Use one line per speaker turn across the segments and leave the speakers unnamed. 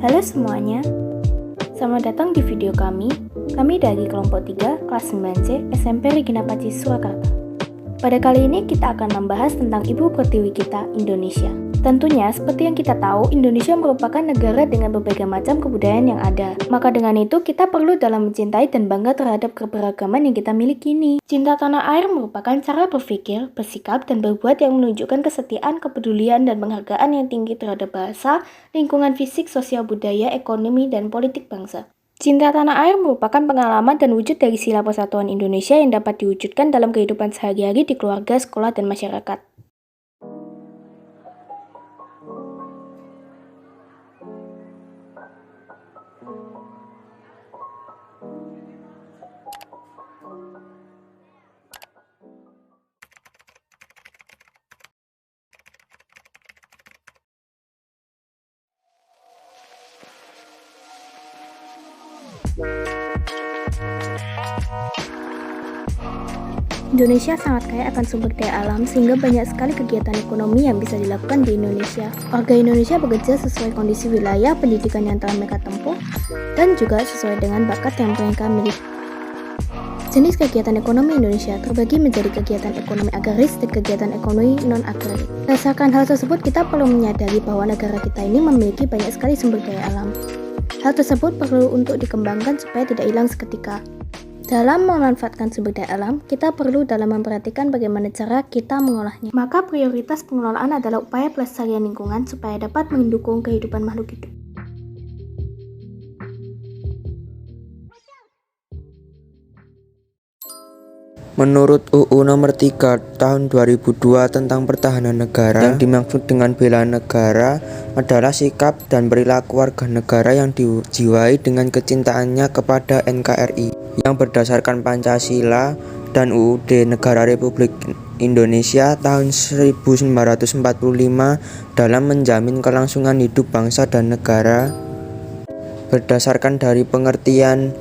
Halo semuanya, selamat datang di video kami. Kami dari kelompok 3, kelas 9C, SMP Regina Pacis, Surakarta. Pada kali ini kita akan membahas tentang ibu pertiwi kita, Indonesia. Tentunya, seperti yang kita tahu, Indonesia merupakan negara dengan berbagai macam kebudayaan yang ada. Maka dengan itu, kita perlu dalam mencintai dan bangga terhadap keberagaman yang kita miliki ini. Cinta tanah air merupakan cara berpikir, bersikap, dan berbuat yang menunjukkan kesetiaan, kepedulian, dan penghargaan yang tinggi terhadap bahasa, lingkungan fisik, sosial budaya, ekonomi, dan politik bangsa. Cinta tanah air merupakan pengalaman dan wujud dari sila persatuan Indonesia yang dapat diwujudkan dalam kehidupan sehari-hari di keluarga, sekolah, dan masyarakat. Indonesia sangat kaya akan sumber daya alam sehingga banyak sekali kegiatan ekonomi yang bisa dilakukan di Indonesia. Warga Indonesia bekerja sesuai kondisi wilayah, pendidikan yang telah mereka tempuh, dan juga sesuai dengan bakat yang mereka miliki. Jenis kegiatan ekonomi Indonesia terbagi menjadi kegiatan ekonomi agraris dan kegiatan ekonomi non-agraris. Berdasarkan hal tersebut, kita perlu menyadari bahwa negara kita ini memiliki banyak sekali sumber daya alam. Hal tersebut perlu untuk dikembangkan supaya tidak hilang seketika. Dalam memanfaatkan sumber daya alam, kita perlu dalam memperhatikan bagaimana cara kita mengolahnya. Maka prioritas pengelolaan adalah upaya pelestarian lingkungan supaya dapat mendukung kehidupan makhluk hidup.
Menurut UU Nomor 3 Tahun 2002 tentang Pertahanan Negara, yang dimaksud dengan bela negara adalah sikap dan perilaku warga negara yang dijiwai dengan kecintaannya kepada NKRI, yang berdasarkan Pancasila dan UUD Negara Republik Indonesia tahun 1945 dalam menjamin kelangsungan hidup bangsa dan negara. Berdasarkan dari pengertian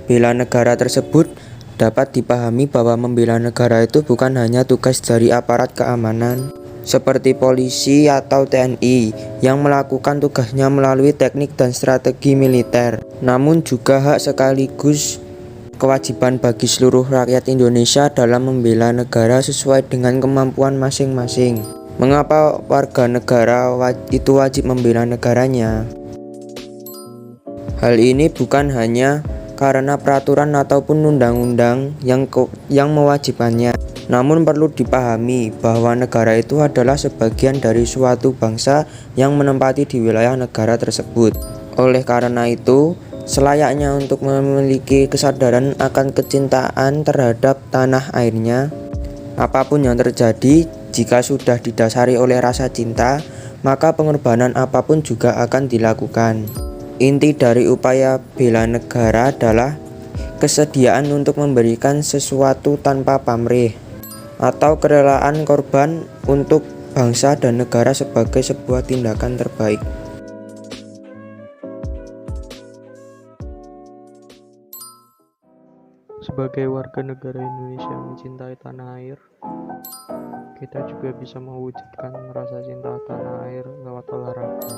bela negara tersebut, dapat dipahami bahwa membela negara itu bukan hanya tugas dari aparat keamanan seperti polisi atau TNI yang melakukan tugasnya melalui teknik dan strategi militer, namun juga hak sekaligus kewajiban bagi seluruh rakyat Indonesia dalam membela negara sesuai dengan kemampuan masing-masing. Mengapa warga negara itu wajib membela negaranya? Hal ini bukan hanya karena peraturan ataupun undang-undang yang mewajibkannya, namun perlu dipahami bahwa negara itu adalah sebagian dari suatu bangsa yang menempati di wilayah negara tersebut. Oleh karena itu, selayaknya untuk memiliki kesadaran akan kecintaan terhadap tanah airnya. Apapun yang terjadi, jika sudah didasari oleh rasa cinta, maka pengorbanan apapun juga akan dilakukan. Inti dari upaya bela negara adalah kesediaan untuk memberikan sesuatu tanpa pamrih atau kerelaan korban untuk bangsa dan negara sebagai sebuah tindakan terbaik.
Sebagai warga negara Indonesia yang mencintai tanah air, kita juga bisa mewujudkan rasa cinta tanah air lewat olahraga.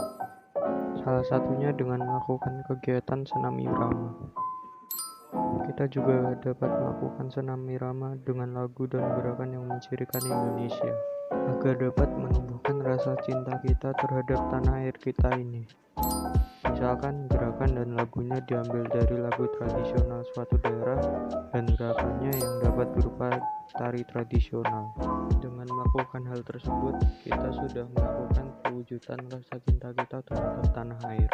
Salah satunya dengan melakukan kegiatan senam irama. Kita juga dapat melakukan senam irama dengan lagu dan gerakan yang mencirikan Indonesia, agar dapat menumbuhkan rasa cinta kita terhadap tanah air kita ini. Misalkan gerakan dan lagunya diambil dari lagu tradisional suatu daerah dan gerakannya yang dapat berupa tari tradisional. Dengan melakukan hal tersebut, kita sudah melakukan pewujudan rasa cinta kita terhadap tanah air.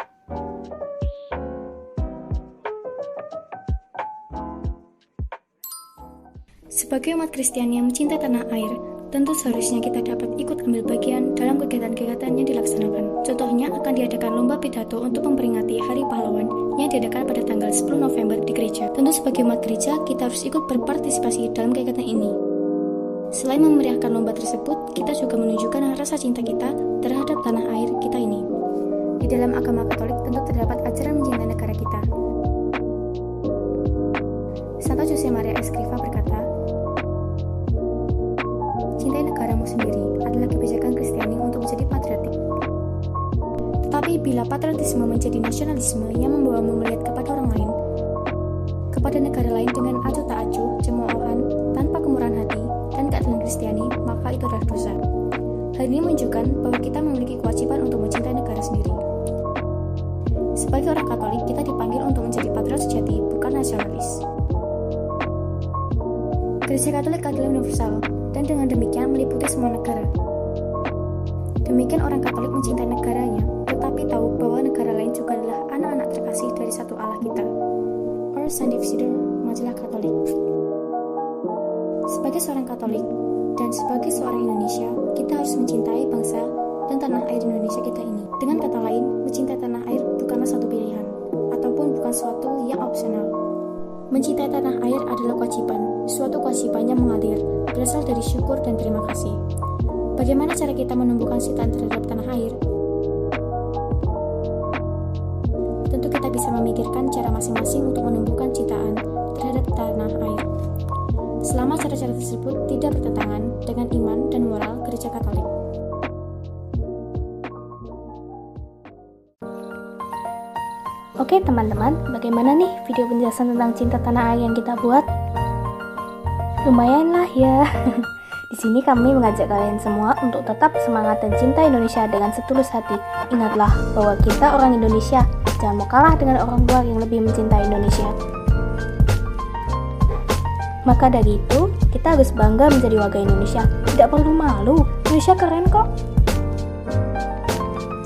Sebagai umat Kristen yang mencintai tanah air, tentu seharusnya kita dapat ikut ambil bagian dalam kegiatan-kegiatan yang dilaksanakan. Contohnya akan diadakan lomba pidato untuk memperingati Hari Pahlawan yang diadakan pada tanggal 10 November di gereja. Tentu sebagai umat gereja, kita harus ikut berpartisipasi dalam kegiatan ini. Selain memeriahkan lomba tersebut, kita juga menunjukkan rasa cinta kita terhadap tanah air kita ini. Di dalam agama Katolik tentu terdapat ajaran mencintai negara kita. Santo Jose Maria Escrivá berkata, "Cintai negaramu sendiri adalah kebijakan Kristiani untuk menjadi patriotik." Tetapi bila patriotisme menjadi nasionalisme yang membawamu melihat kepada orang lain, kepada negara lain dengan acuh tak acuh, cemoohan, tanpa kemurahan hati, dan keadilan Kristiani, maka itu adalah dosa. Hal ini menunjukkan bahwa kita memiliki kewajiban untuk mencintai negara sendiri. Sebagai orang Katolik, kita dipanggil untuk menjadi patriot sejati, bukan nasionalis. Gereja Katolik adalah universal, dan dengan demikian meliputi semua negara. Demikian orang Katolik mencintai negaranya, tetapi tahu bahwa negara lain juga adalah anak-anak terkasih dari satu Allah kita. Or Sandy Visitor, majalah Katolik. Sebagai seorang Katolik dan sebagai seorang Indonesia, kita harus mencintai bangsa dan tanah air Indonesia kita ini. Dengan kata lain, mencintai tanah air bukanlah satu pilihan, ataupun bukan suatu yang opsional. Mencintai tanah air adalah kewajiban, suatu kewajiban yang mengalir, berasal dari syukur dan terima kasih. Bagaimana cara kita menumbuhkan cinta terhadap tanah air? Tentu kita bisa memikirkan cara masing-masing untuk menumbuhkan cintaan terhadap tanah air. Selama cara-cara tersebut tidak bertentangan dengan iman dan moral Gereja Katolik. Oke teman-teman, bagaimana nih video penjelasan tentang cinta tanah air yang kita buat? Lumayan lah ya. Di sini kami mengajak kalian semua untuk tetap semangat dan cinta Indonesia dengan setulus hati. Ingatlah bahwa kita orang Indonesia, jangan mau kalah dengan orang luar yang lebih mencintai Indonesia. Maka dari itu, kita harus bangga menjadi warga Indonesia. Tidak perlu malu, Indonesia keren kok.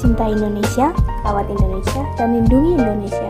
Cinta Indonesia, rawat Indonesia, dan lindungi Indonesia.